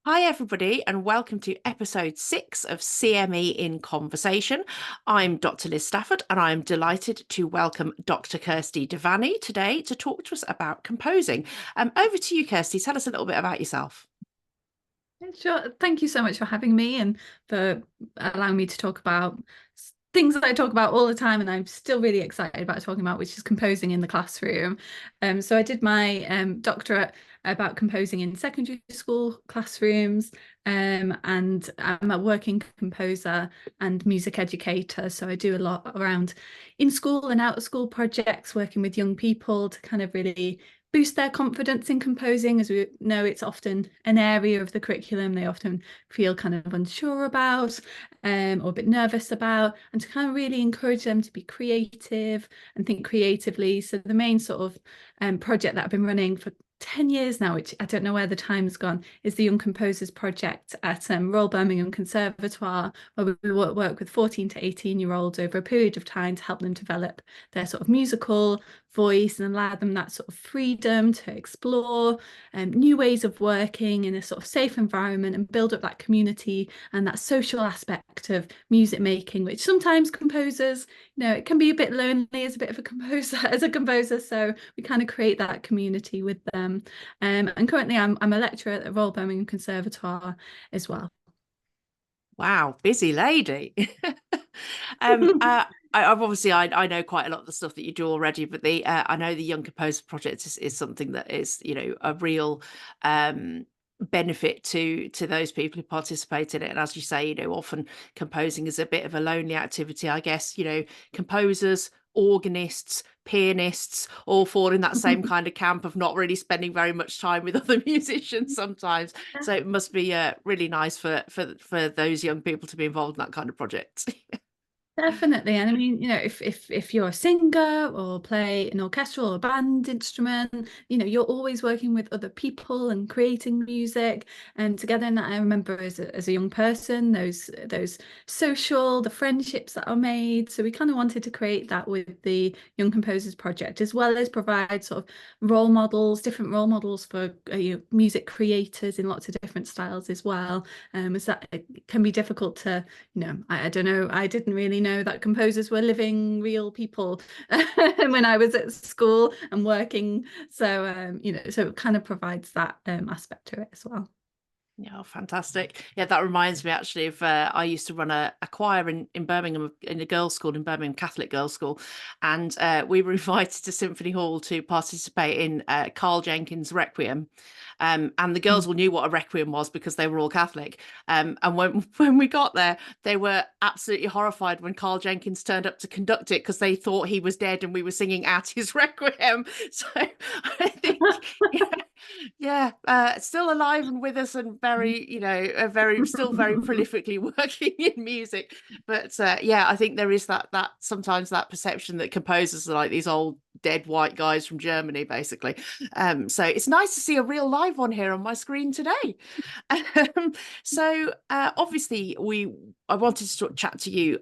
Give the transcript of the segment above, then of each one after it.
Hi, everybody, and welcome to episode 6 of CME in Conversation. I'm Dr. Liz Stafford, and I'm delighted to welcome Dr. Kirsty Devaney today to talk to us about composing. Over to you, Kirsty. Tell us a little bit about yourself. Sure. Thank you so much for having me and for allowing me to talk about things that I talk about all the time and I'm still really excited about talking about, which is composing in the classroom. So I did my doctorate about composing in secondary school classrooms, and I'm a working composer and music educator. So I do a lot around in school and out of school projects, working with young people to kind of really boost their confidence in composing. As we know, it's often an area of the curriculum they often feel kind of unsure about, or a bit nervous about, and to kind of really encourage them to be creative and think creatively. So the main sort of project that I've been running for 10 years now, which I don't know where the time's gone, is the Young Composers Project at Royal Birmingham Conservatoire, where we work with 14 to 18-year-olds over a period of time to help them develop their sort of musical voice and allow them that sort of freedom to explore new ways of working in a sort of safe environment and build up that community and that social aspect of music making, which sometimes composers, it can be a bit lonely as a bit of a composer, so we kind of create that community with them. And currently I'm a lecturer at the Royal Birmingham Conservatoire as well. Wow, busy lady. I've obviously I know quite a lot of the stuff that you do already, but the I know the Young Composer Project is something that is, a real benefit to those people who participate in it. And as you say, often composing is a bit of a lonely activity. I guess, composers, organists, pianists all fall in that same kind of camp of not really spending very much time with other musicians sometimes. So it must be really nice for those young people to be involved in that kind of project. Definitely. And I mean, if you're a singer or play an orchestral or band instrument, you're always working with other people and creating music and together. And I remember as a young person, those the friendships that are made. So we kind of wanted to create that with the Young Composers Project, as well as provide sort of different role models for music creators in lots of different styles as well. As that it can be difficult to, I don't know, I didn't really know that composers were living real people when I was at school and working. So so it kind of provides that aspect to it as well. Yeah, fantastic. Yeah, that reminds me actually of I used to run a choir in Birmingham, in a girls' school in Birmingham, Catholic girls' school, and we were invited to Symphony Hall to participate in Carl Jenkins' Requiem. And the girls all knew what a requiem was because they were all Catholic. And when we got there, they were absolutely horrified when Carl Jenkins turned up to conduct it because they thought he was dead and we were singing at his requiem. So I think, yeah, yeah, still alive and with us, and very, still very prolifically working in music. But yeah, I think there is that sometimes that perception that composers are like these old dead white guys from Germany, basically. So it's nice to see a real live one here on my screen today. So obviously I wanted to chat to you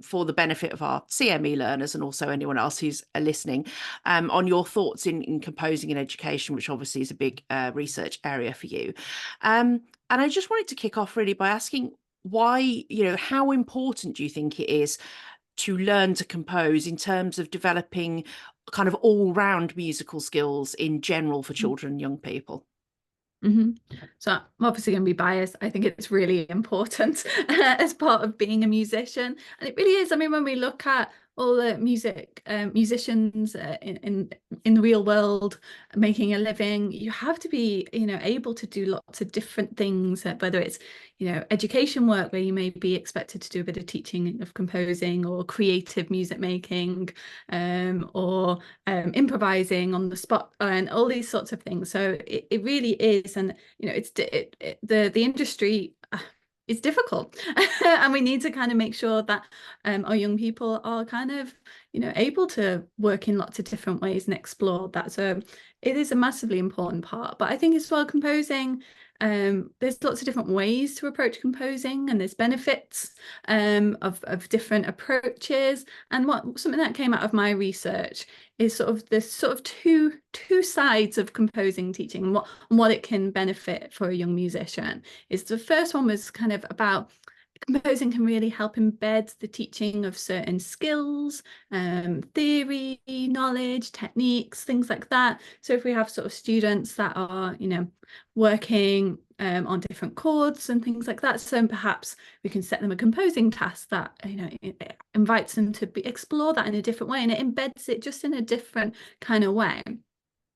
for the benefit of our CME learners and also anyone else who's listening, on your thoughts in composing in education, which obviously is a big research area for you. And I just wanted to kick off really by asking why, how important do you think it is to learn to compose in terms of developing kind of all-round musical skills in general for children and young people? So I'm obviously going to be biased. I think it's really important as part of being a musician, and it really is. I mean, when we look at all the musicians in the real world making a living, you have to be, able to do lots of different things. Whether it's, education work where you may be expected to do a bit of teaching of composing or creative music making, or improvising on the spot and all these sorts of things. So it really is, and the industry is difficult, and we need to kind of make sure that our young people are kind of able to work in lots of different ways and explore that. So it is a massively important part. But I think as well, composing, there's lots of different ways to approach composing, and there's benefits of different approaches. And something that came out of my research is sort of this sort of two sides of composing teaching, and what it can benefit for a young musician. Is the first one was kind of about composing can really help embed the teaching of certain skills, theory, knowledge, techniques, things like that. So if we have sort of students that are, working on different chords and things like that, so perhaps we can set them a composing task that, it invites them to explore that in a different way, and it embeds it just in a different kind of way.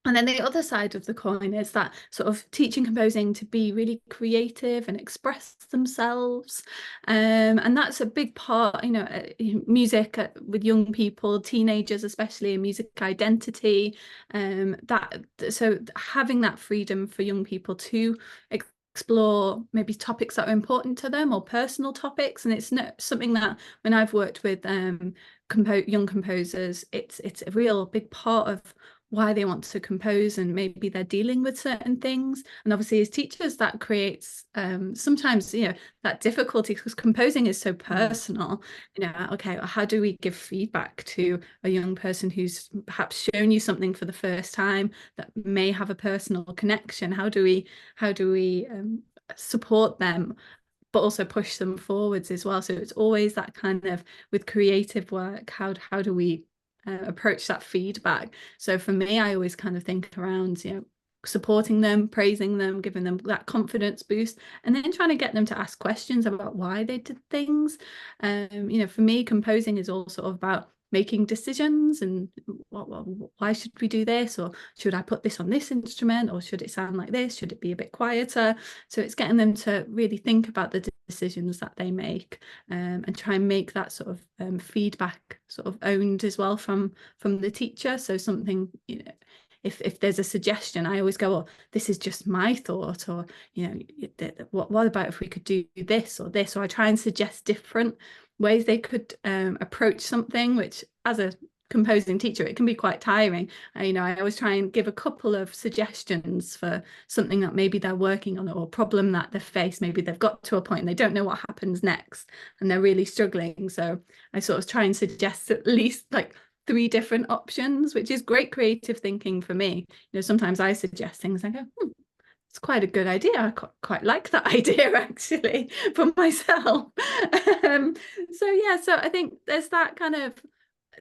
And then the other side of the coin is that sort of teaching composing to be really creative and express themselves. And that's a big part, music with young people, teenagers, especially in music identity. So having that freedom for young people to explore maybe topics that are important to them or personal topics. And it's not something that when I've worked with young composers, it's a real big part of why they want to compose, and maybe they're dealing with certain things. And obviously as teachers, that creates sometimes that difficulty, because composing is so personal. Okay, how do we give feedback to a young person who's perhaps shown you something for the first time that may have a personal connection? How do we support them but also push them forwards as well? So it's always that kind of, with creative work, how do we approach that feedback? So for me, I always kind of think around, supporting them, praising them, giving them that confidence boost, and then trying to get them to ask questions about why they did things. For me, composing is also about making decisions, and why should we do this, or should I put this on this instrument, or should it sound like this, should it be a bit quieter? So it's getting them to really think about the decisions that they make, and try and make that sort of feedback sort of owned as well from the teacher. So something, if there's a suggestion, I always go, oh, this is just my thought, or what about if we could do this or this? Or I try and suggest different ways they could approach something, which as a composing teacher, it can be quite tiring. I always try and give a couple of suggestions for something that maybe they're working on, or a problem that they face. Maybe they've got to a point and they don't know what happens next and they're really struggling. So I sort of try and suggest at least like 3 different options, which is great creative thinking for me. Sometimes I suggest things, I go, it's quite a good idea. I quite like that idea actually for myself. So I think there's that kind of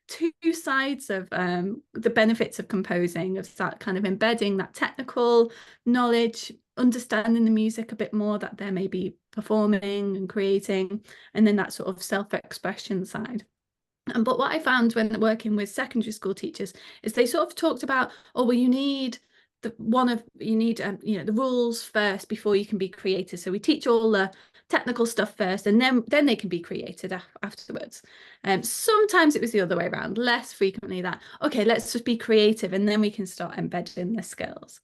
2 sides of the benefits of composing, of that kind of embedding that technical knowledge, understanding the music a bit more that they're maybe performing and creating, and then that sort of self-expression side. But what I found when working with secondary school teachers is they sort of talked about, oh, well, you need the rules first before you can be creative. So we teach all the technical stuff first, and then they can be creative afterwards. Sometimes it was the other way around, less frequently that, okay, let's just be creative and then we can start embedding the skills.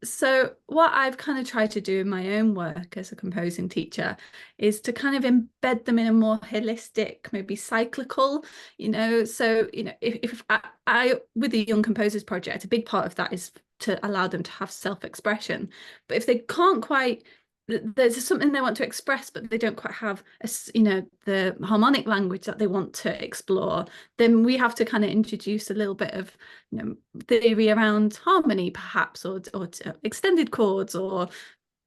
So what I've kind of tried to do in my own work as a composing teacher is to kind of embed them in a more holistic, maybe cyclical, so if I with the Young Composers Project, a big part of that is to allow them to have self-expression. But if they can't quite, there's something they want to express but they don't quite have the harmonic language that they want to explore, then we have to kind of introduce a little bit of theory around harmony perhaps, or extended chords or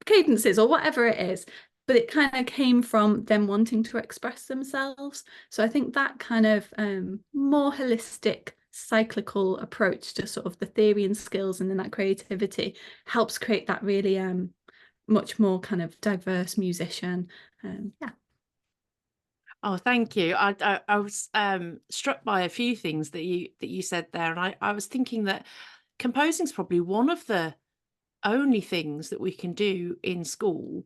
cadences or whatever it is. But it kind of came from them wanting to express themselves. So I think that kind of more holistic cyclical approach to sort of the theory and skills and then that creativity helps create that really much more kind of diverse musician. Oh, thank you. I was struck by a few things that you said there, and I was thinking that composing is probably one of the only things that we can do in school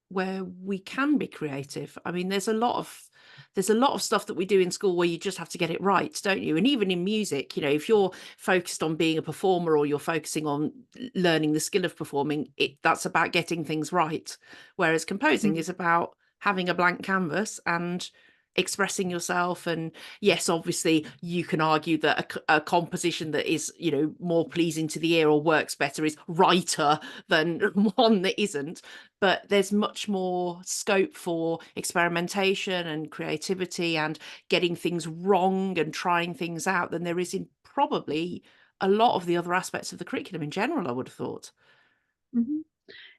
where we can be creative. I mean, there's a lot of stuff that we do in school where you just have to get it right, don't you? And even in music, if you're focused on being a performer, or you're focusing on learning the skill of performing, that's about getting things right. Whereas composing is about having a blank canvas and expressing yourself. And yes, obviously you can argue that a composition that is, you know, more pleasing to the ear or works better is righter than one that isn't, but there's much more scope for experimentation and creativity and getting things wrong and trying things out than there is in probably a lot of the other aspects of the curriculum in general, I would have thought. Mhm.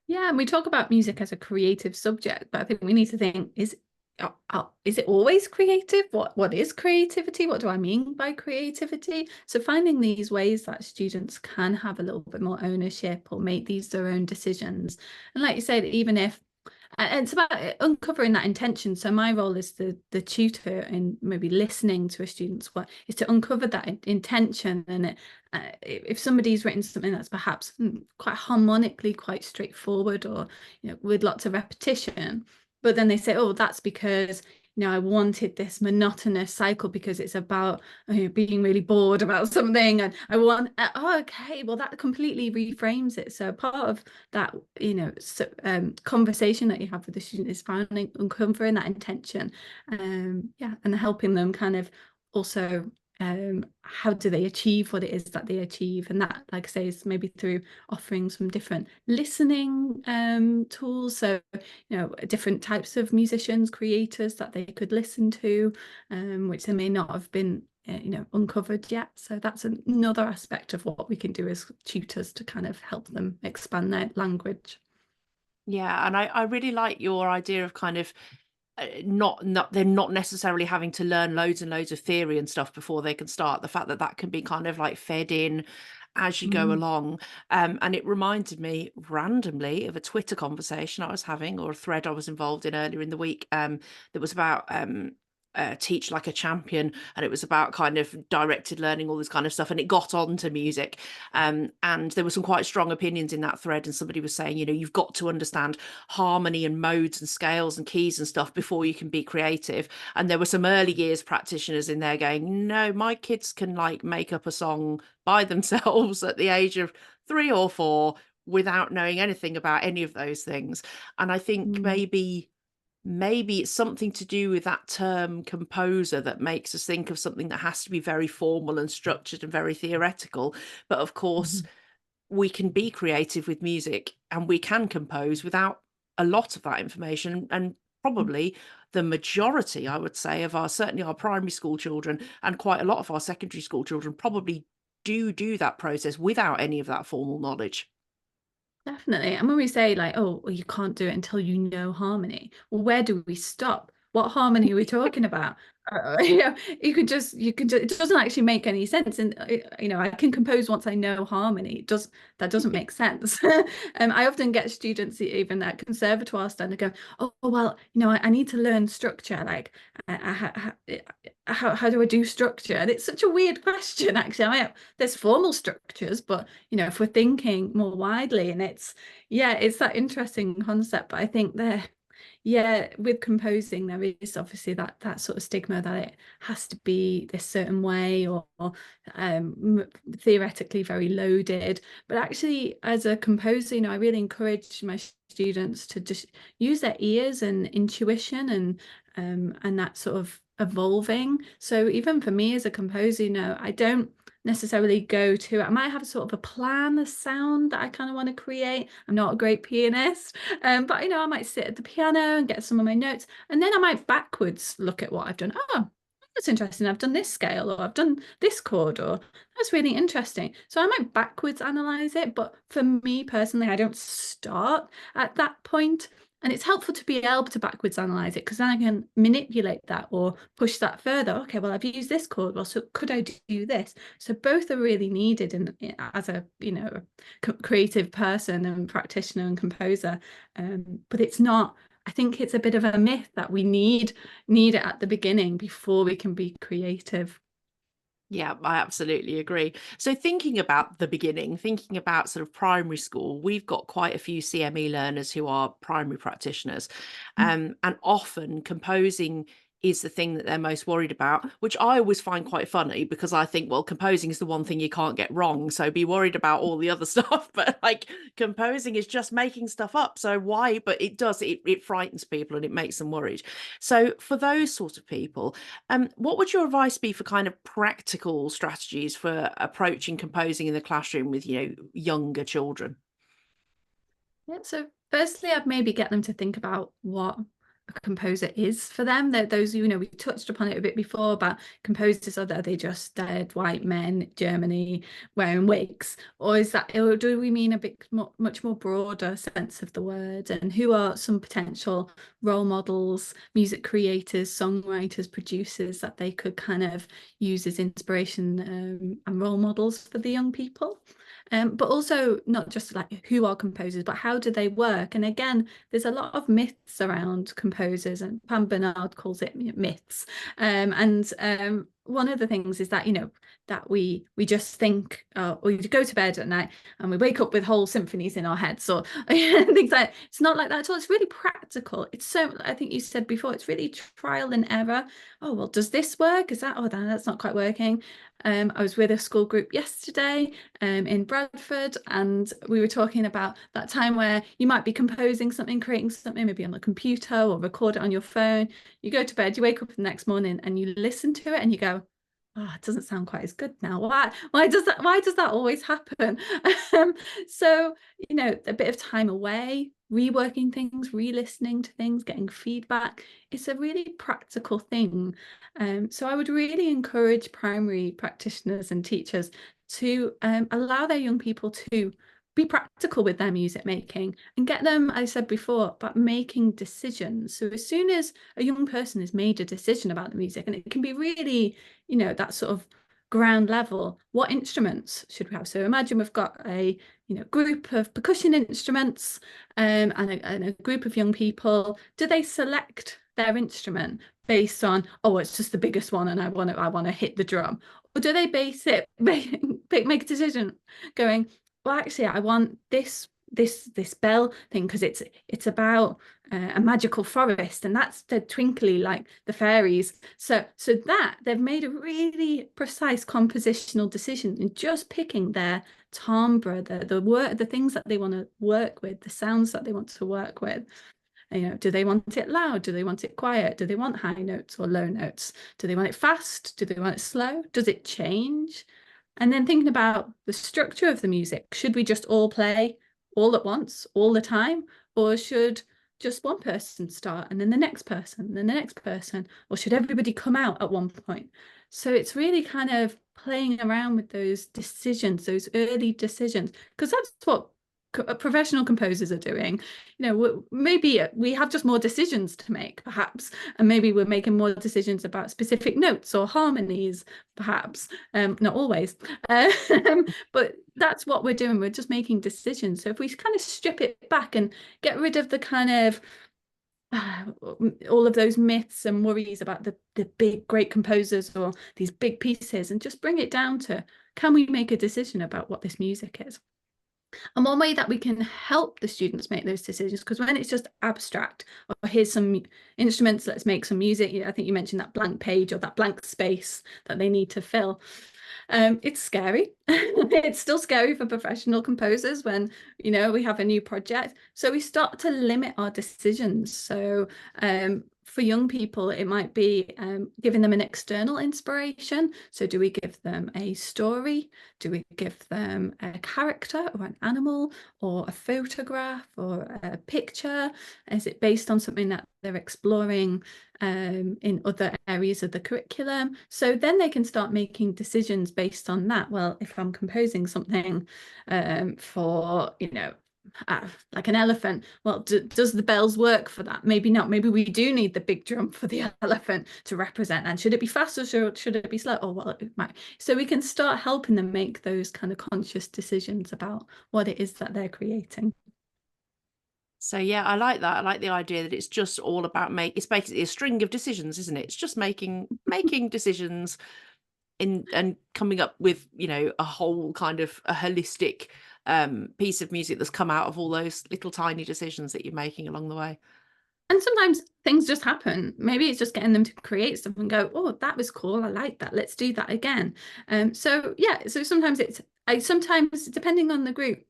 Yeah, and we talk about music as a creative subject, but I think we need to think, is it always creative? What is creativity? What do I mean by creativity? So finding these ways that students can have a little bit more ownership or make these their own decisions. And like you said, even if and it's about uncovering that intention. So my role as the tutor in maybe listening to a student's work is to uncover that intention. And if somebody's written something that's perhaps quite harmonically quite straightforward, or with lots of repetition, but then they say, oh, that's because I wanted this monotonous cycle because it's about being really bored about something, and I want oh, okay, well, that completely reframes it. So part of that conversation that you have with the student is finding, uncovering that intention, yeah, and helping them kind of also how do they achieve what it is that they achieve. And that, like I say, is maybe through offering some different listening tools, so different types of musicians, creators that they could listen to, which they may not have been uncovered yet. So that's another aspect of what we can do as tutors to kind of help them expand their language. Yeah, and I really like your idea of kind of not they're not necessarily having to learn loads and loads of theory and stuff before they can start. The fact that that can be kind of like fed in as you go Mm. along. And it reminded me randomly of a Twitter conversation I was having, or a thread I was involved in earlier in the week, that was about teach like a champion, and it was about kind of directed learning, all this kind of stuff, and it got on to music, and there were some quite strong opinions in that thread, and somebody was saying, you've got to understand harmony and modes and scales and keys and stuff before you can be creative. And there were some early years practitioners in there going, no, my kids can like make up a song by themselves at the age of 3 or 4 without knowing anything about any of those things. And I think Mm. maybe it's something to do with that term composer that makes us think of something that has to be very formal and structured and very theoretical. But of course, Mhm. we can be creative with music, and we can compose without a lot of that information. And probably the majority, I would say, of certainly our primary school children and quite a lot of our secondary school children probably do that process without any of that formal knowledge. Definitely. And when we say like, oh, well, you can't do it until you know harmony, well, where do we stop? What harmony are we talking about? You can just, it doesn't actually make any sense. And I can compose once I know harmony. That doesn't make sense. I often get students even at conservatoire standing go, oh well, I need to learn structure. Like, how do I do structure? And it's such a weird question, actually. There's formal structures, but if we're thinking more widely, and it's that interesting concept. But I think with composing, there is obviously that sort of stigma that it has to be this certain way, or theoretically very loaded. But actually, as a composer, I really encourage my students to just use their ears and intuition, and that sort of evolving. So even for me as a composer, I don't necessarily I might have sort of a plan, a sound that I kind of want to create. I'm not a great pianist, but I might sit at the piano and get some of my notes, and then I might backwards look at what I've done. Oh, that's interesting. I've done this scale, or I've done this chord, or that's really interesting. So I might backwards analyze it, but for me personally, I don't start at that point. And it's helpful to be able to backwards analyze it, because then I can manipulate that or push that further. Okay, well, I've used this chord. Well, so could I do this? So both are really needed as a creative person and practitioner and composer. But it's not. I think it's a bit of a myth that we need it at the beginning before we can be creative. Yeah, I absolutely agree. So thinking about the beginning, thinking about sort of primary school, we've got quite a few CME learners who are primary practitioners. And often composing is the thing that they're most worried about, which I always find quite funny, because I think, well, composing is the one thing you can't get wrong, so be worried about all the other stuff. But like, composing is just making stuff up, so why? But it does, it frightens people and it makes them worried. So for those sort of people, what would your advice be for kind of practical strategies for approaching composing in the classroom with, you know, younger children? Yeah, so firstly, I'd maybe get them to think about what a composer is for them. That those, you know, we touched upon it a bit before about composers, are they just dead white men, Germany, wearing wigs, or is that, or do we mean a bit more, much more broader sense of the word? And who are some potential role models, music creators, songwriters, producers that they could kind of use as inspiration and role models for the young people? But also not just like who are composers, but how do they work? And again, there's a lot of myths around composers, and Pam Bernard calls it myths. One of the things is that, you know, that we just think, we go to bed at night and we wake up with whole symphonies in our heads, or things like that. It's not like that at all. It's really practical. It's so, I think you said before, it's really trial and error. Oh, well, does this work? Is that, oh, that's not quite working. I was with a school group yesterday in Bradford, and we were talking about that time where you might be composing something, creating something, maybe on the computer or record it on your phone. You go to bed, you wake up the next morning and you listen to it and you go, oh, it doesn't sound quite as good now. Why does that always happen? So, you know, a bit of time away, reworking things, re-listening to things, getting feedback. It's a really practical thing. So I would really encourage primary practitioners and teachers to allow their young people to be practical with their music making and get them, I said before, about making decisions. So as soon as a young person has made a decision about the music, and it can be really, you know, that sort of ground level, what instruments should we have? So imagine we've got a, you know, group of percussion instruments and a group of young people. Do they select their instrument based on, oh, it's just the biggest one and I want to hit the drum? Or do they base it, make a decision going, well, actually, I want this bell thing because it's about a magical forest, and that's the twinkly like the fairies. So that they've made a really precise compositional decision in just picking their timbre, the things that they want to work with, the sounds that they want to work with. You know, do they want it loud? Do they want it quiet? Do they want high notes or low notes? Do they want it fast? Do they want it slow? Does it change? And then thinking about the structure of the music, should we just all play all at once, all the time? Or should just one person start and then the next person, and then the next person? Or should everybody come out at one point? So it's really kind of playing around with those decisions, those early decisions, because that's what professional composers are doing. You know, maybe we have just more decisions to make, perhaps, and maybe we're making more decisions about specific notes or harmonies, perhaps, not always, but that's what we're doing. We're just making decisions. So if we kind of strip it back and get rid of the kind of all of those myths and worries about the big great composers or these big pieces, and just bring it down to, can we make a decision about what this music is? And one way that we can help the students make those decisions, because when it's just abstract, or here's some instruments, let's make some music, I think you mentioned that blank page or that blank space that they need to fill. It's scary. It's still scary for professional composers when, you know, we have a new project. So we start to limit our decisions. So for young people, it might be giving them an external inspiration. So do we give them a story? Do we give them a character or an animal or a photograph or a picture? Is it based on something that they're exploring in other areas of the curriculum? So then they can start making decisions based on that. Well, if I'm composing something for, you know, like an elephant, well, does the bells work for that? Maybe not. Maybe we do need the big drum for the elephant to represent. And should it be fast or should it be slow? Oh, well, it might. So we can start helping them make those kind of conscious decisions about what it is that they're creating. So yeah, I like that. I like the idea that it's just all about it's basically a string of decisions, isn't it? It's just making decisions and coming up with, you know, a whole kind of a holistic piece of music that's come out of all those little tiny decisions that you're making along the way. And sometimes things just happen. Maybe it's just getting them to create stuff and go, oh, that was cool. I like that. Let's do that again. So yeah, so sometimes I sometimes, depending on the group,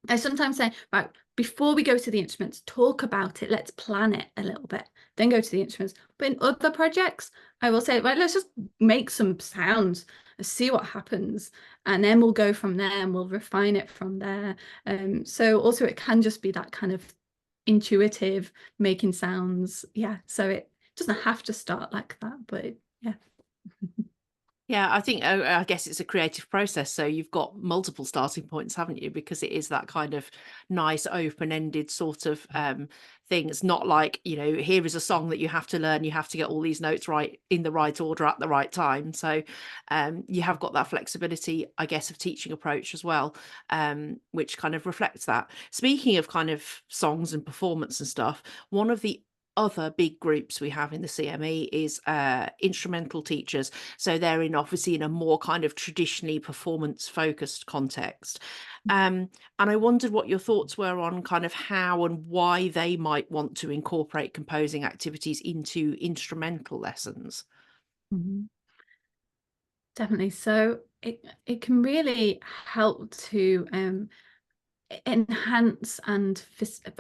I sometimes say, right, before we go to the instruments, talk about it. Let's plan it a little bit, then go to the instruments. But in other projects, I will say, right, let's just make some sounds and see what happens. And then we'll go from there and we'll refine it from there. So also it can just be that kind of intuitive making sounds. Yeah. So it doesn't have to start like that, but yeah. Yeah, I think I guess it's a creative process. So you've got multiple starting points, haven't you? Because it is that kind of nice, open-ended sort of thing. It's not like, you know, here is a song that you have to learn. You have to get all these notes right in the right order at the right time. So you have got that flexibility, I guess, of teaching approach as well, which kind of reflects that. Speaking of kind of songs and performance and stuff, one of the other big groups we have in the CME is instrumental teachers. So they're obviously in a more kind of traditionally performance focused context. And I wondered what your thoughts were on kind of how and why they might want to incorporate composing activities into instrumental lessons. Mhm. Definitely. So it can really help to enhance and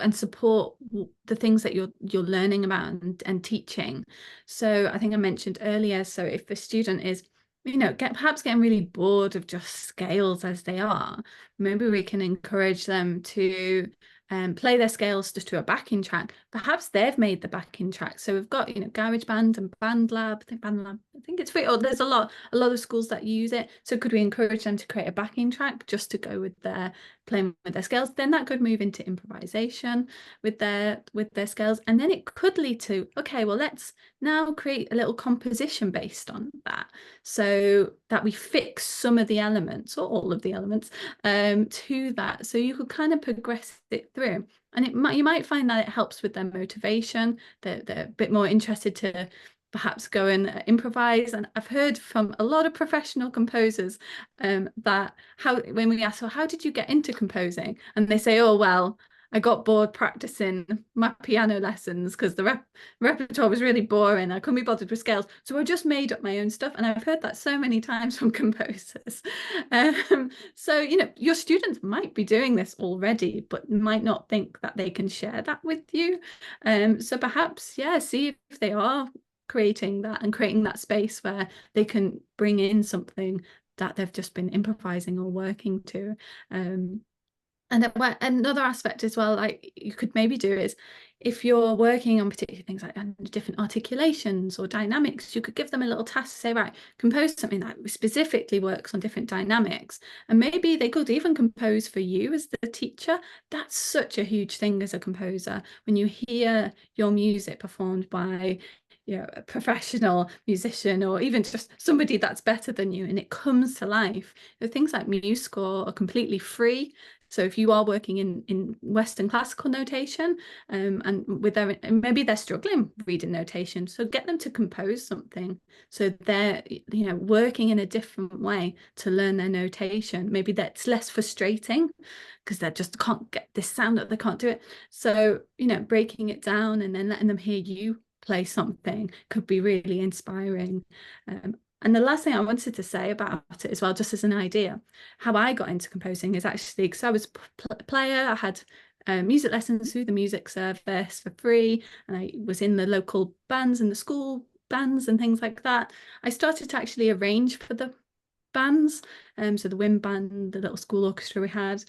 support the things that you're learning about and teaching. So I think I mentioned earlier, so if a student is, you know, perhaps getting really bored of just scales as they are, maybe we can encourage them to play their scales just to a backing track. Perhaps they've made the backing track. So we've got, you know, GarageBand and BandLab. I think it's free. Or there's a lot of schools that use it. So could we encourage them to create a backing track just to go with their playing with their scales? Then that could move into improvisation with their scales, and then it could lead to, okay, well, let's now create a little composition based on that, so that we fix some of the elements or all of the elements to that. So you could kind of progress it through, and you might find that it helps with their motivation. They're a bit more interested to perhaps go and improvise. And I've heard from a lot of professional composers that when we ask, well, how did you get into composing? And they say, oh, well, I got bored practicing my piano lessons because the repertoire was really boring. I couldn't be bothered with scales. So I just made up my own stuff. And I've heard that so many times from composers. So, you know, your students might be doing this already, but might not think that they can share that with you. So perhaps, yeah, see if they are creating that and creating that space where they can bring in something that they've just been improvising or working to. And another aspect as well, like you could maybe do is, if you're working on particular things like different articulations or dynamics, you could give them a little task to say, right, compose something that specifically works on different dynamics. And maybe they could even compose for you as the teacher. That's such a huge thing as a composer, when you hear your music performed by, you know, a professional musician or even just somebody that's better than you, and it comes to life. The things like MuseScore are completely free. So if you are working in Western classical notation, and with their, maybe they're struggling reading notation, so get them to compose something so they're, you know, working in a different way to learn their notation. Maybe that's less frustrating because they just can't get this sound, that they can't do it. So, you know, breaking it down and then letting them hear you play something could be really inspiring. And the last thing I wanted to say about it as well, just as an idea, how I got into composing is actually because I was a player. I had music lessons through the music service for free, and I was in the local bands and the school bands and things like that. I started to actually arrange for the bands, so the wind band, the little school orchestra we had.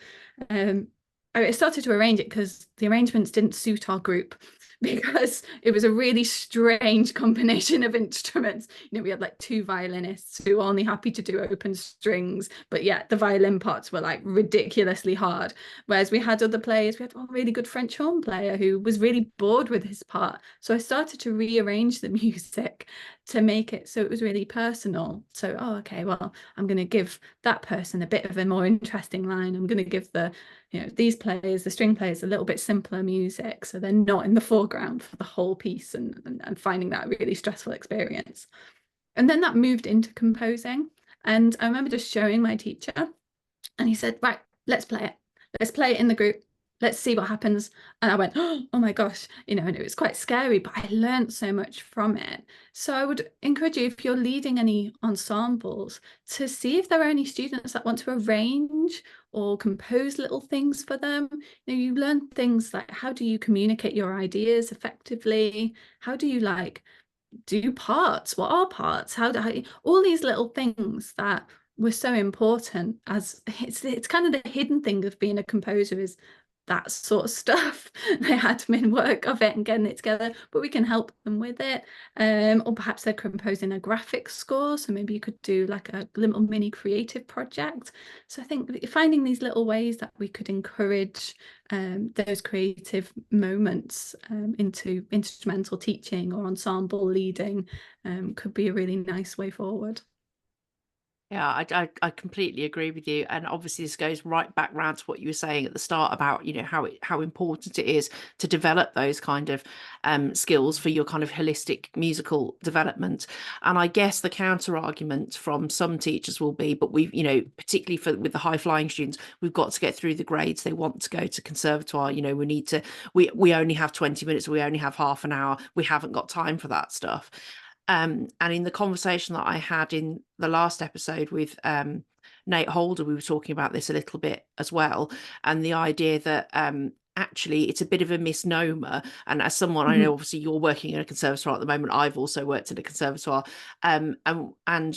I started to arrange it because the arrangements didn't suit our group, because it was a really strange combination of instruments. You know, we had like two violinists who were only happy to do open strings, but yet the violin parts were like ridiculously hard. Whereas we had other players, we had a really good French horn player who was really bored with his part. So I started to rearrange the music to make it so it was really personal. So, oh, okay, well, I'm going to give that person a bit of a more interesting line. I'm going to give the, you know, these players, the string players, a little bit simpler music, so they're not in the foreground for the whole piece, and finding that a really stressful experience. And then that moved into composing. And I remember just showing my teacher, and he said, right, let's play it. Let's play it in the group. let's see what happens. And I went, oh my gosh, you know, and it was quite scary, but I learned so much from it. So I would encourage you, if you're leading any ensembles, to see if there are any students that want to arrange or compose little things for them. You know, you learn things like, how do you communicate your ideas effectively? How do you like do parts? What are parts? How all these little things that were so important. As it's kind of the hidden thing of being a composer, is that sort of stuff, the admin work of it and getting it together, but we can help them with it. Or perhaps they're composing a graphic score, so maybe you could do like a little mini creative project. So I think finding these little ways that we could encourage those creative moments into instrumental teaching or ensemble leading could be a really nice way forward. Yeah, I completely agree with you. And obviously this goes right back round to what you were saying at the start about, you know, how important it is to develop those kind of skills for your kind of holistic musical development. And I guess the counter argument from some teachers will be, but we've, you know, particularly with the high flying students, we've got to get through the grades. They want to go to conservatoire, you know, we only have 20 minutes, we only have half an hour. We haven't got time for that stuff. And in the conversation that I had in the last episode with Nate Holder, we were talking about this a little bit as well, and the idea that actually it's a bit of a misnomer. And as someone, I know obviously you're working in a conservatoire at the moment, I've also worked in a conservatoire, and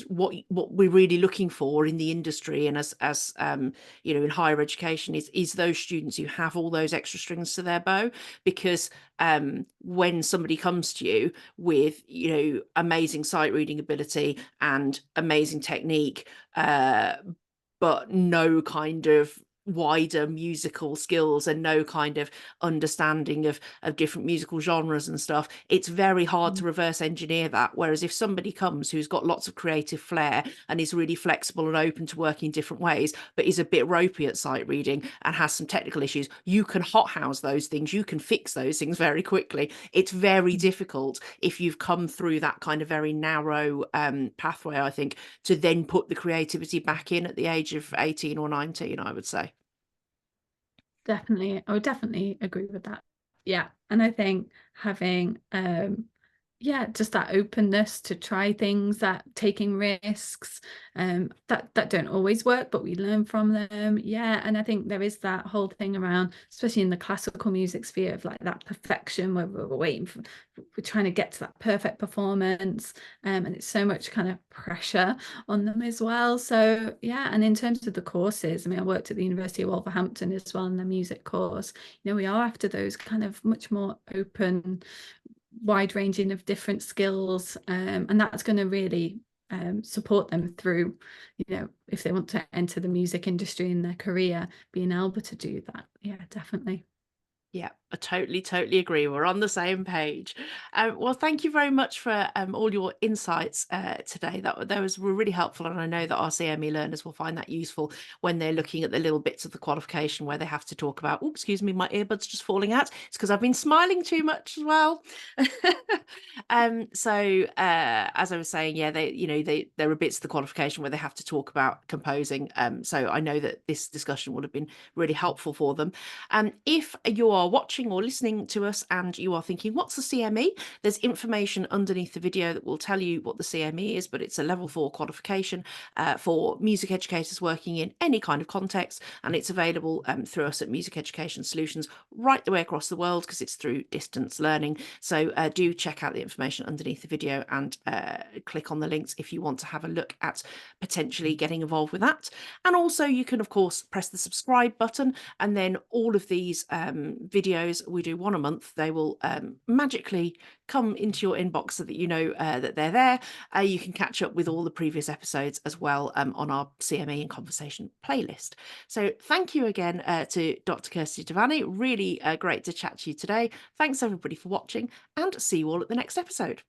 what we're really looking for in the industry and as you know, in higher education is those students who have all those extra strings to their bow. Because when somebody comes to you with, you know, amazing sight reading ability and amazing technique, but no kind of wider musical skills and no kind of understanding of different musical genres and stuff, it's very hard to reverse engineer that. Whereas if somebody comes who's got lots of creative flair and is really flexible and open to working different ways, but is a bit ropey at sight reading and has some technical issues, you can hothouse those things, you can fix those things very quickly. It's very difficult if you've come through that kind of very narrow pathway, I think, to then put the creativity back in at the age of 18 or 19, I would say. Definitely, I would definitely agree with that. Yeah, and I think having yeah, just that openness to try things, that taking risks, that don't always work, but we learn from them. Yeah, and I think there is that whole thing around, especially in the classical music sphere, of like that perfection where we're waiting for, we're trying to get to that perfect performance, and it's so much kind of pressure on them as well. So yeah, and in terms of the courses, I mean, I worked at the University of Wolverhampton as well in the music course. You know, we are after those kind of much more open, wide ranging of different skills, and that's going to really support them through, you know, if they want to enter the music industry in their career, being able to do that. Yeah, definitely. Yeah, I totally agree. We're on the same page. Well, thank you very much for all your insights today. Were really helpful, and I know that our CME learners will find that useful when they're looking at the little bits of the qualification where they have to talk about, oh, excuse me, my earbuds just falling out. It's because I've been smiling too much as well. So as I was saying, yeah, there are bits of the qualification where they have to talk about composing. So I know that this discussion would have been really helpful for them. If you are watching or listening to us and you are thinking, what's the CME? There's information underneath the video that will tell you what the CME is, but it's a level 4 qualification for music educators working in any kind of context, and it's available through us at Music Education Solutions right the way across the world, because it's through distance learning. So do check out the information underneath the video and click on the links if you want to have a look at potentially getting involved with that. And also you can, of course, press the subscribe button, and then all of these videos, we do one a month, they will magically come into your inbox so that you know that they're there. You can catch up with all the previous episodes as well on our CME and Conversation playlist. So thank you again to Dr Kirsty Devaney. Really great to chat to you today. Thanks everybody for watching, and see you all at the next episode.